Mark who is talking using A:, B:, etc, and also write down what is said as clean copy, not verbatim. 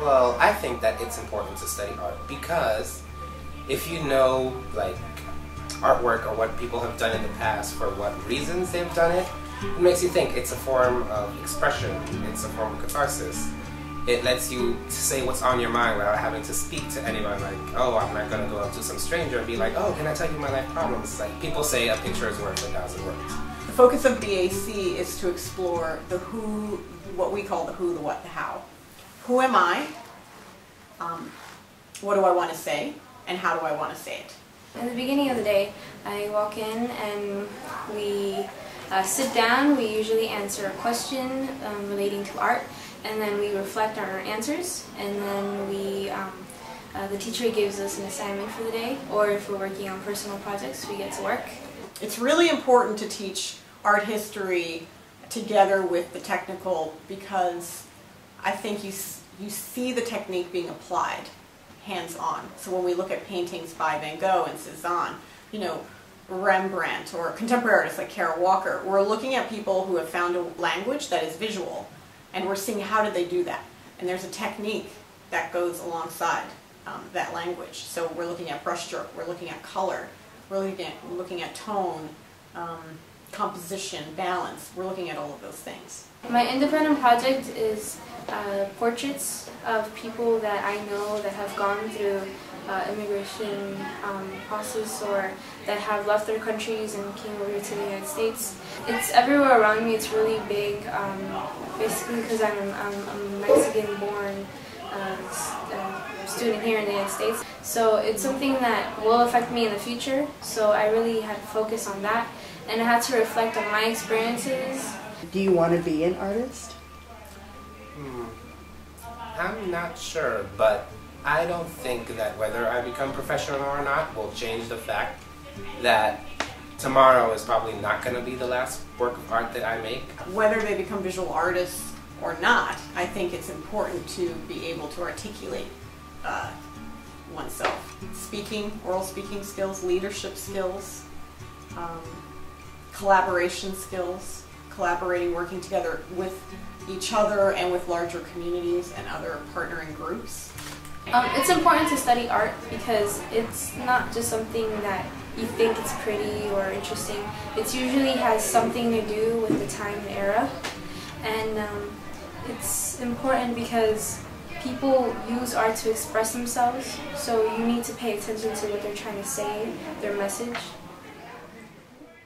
A: Well, I think that it's important to study art because if you know, like, artwork or what people have done in the past for what reasons they've done it, it makes you think. It's a form of expression. It's a form of catharsis. It lets you say what's on your mind without having to speak to anyone. Like, oh, I'm not going to go up to some stranger and be like, oh, can I tell you my life problems? Like, people say a picture is worth 1,000 words.
B: The focus of BAC is to explore the who, what we call the who, the what, the how. Who am I? What do I want to say? And how do I want to say it?
C: In the beginning of the day, I walk in and we sit down. We usually answer a question relating to art, and then we reflect on our answers, and then the teacher gives us an assignment for the day, or if we're working on personal projects, we get to work.
B: It's really important to teach art history together with the technical, because I think you see the technique being applied hands-on. So when we look at paintings by Van Gogh and Cezanne, you know, Rembrandt, or contemporary artists like Kara Walker, we're looking at people who have found a language that is visual, and we're seeing how did they do that. And there's a technique that goes alongside that language. So we're looking at brushstroke, we're looking at color, we're looking at tone, composition, balance. We're looking at all of those things.
C: My independent project is portraits of people that I know that have gone through immigration process, or that have left their countries and came over to the United States. It's everywhere around me. It's really big, basically because I'm a Mexican-born student here in the United States. So it's something that will affect me in the future, so I really had to focus on that, and I had to reflect on my experiences.
D: Do you want to be an artist?
A: I'm not sure, but I don't think that whether I become professional or not will change the fact that tomorrow is probably not going to be the last work of art that I make.
B: Whether they become visual artists or not, I think it's important to be able to articulate oneself. Speaking, oral speaking skills, leadership skills, collaboration skills, collaborating, working together with each other and with larger communities and other partnering groups.
C: It's important to study art because it's not just something that you think it's pretty or interesting. It usually has something to do with the time and era, and it's important because people use art to express themselves, so you need to pay attention to what they're trying to say, their message.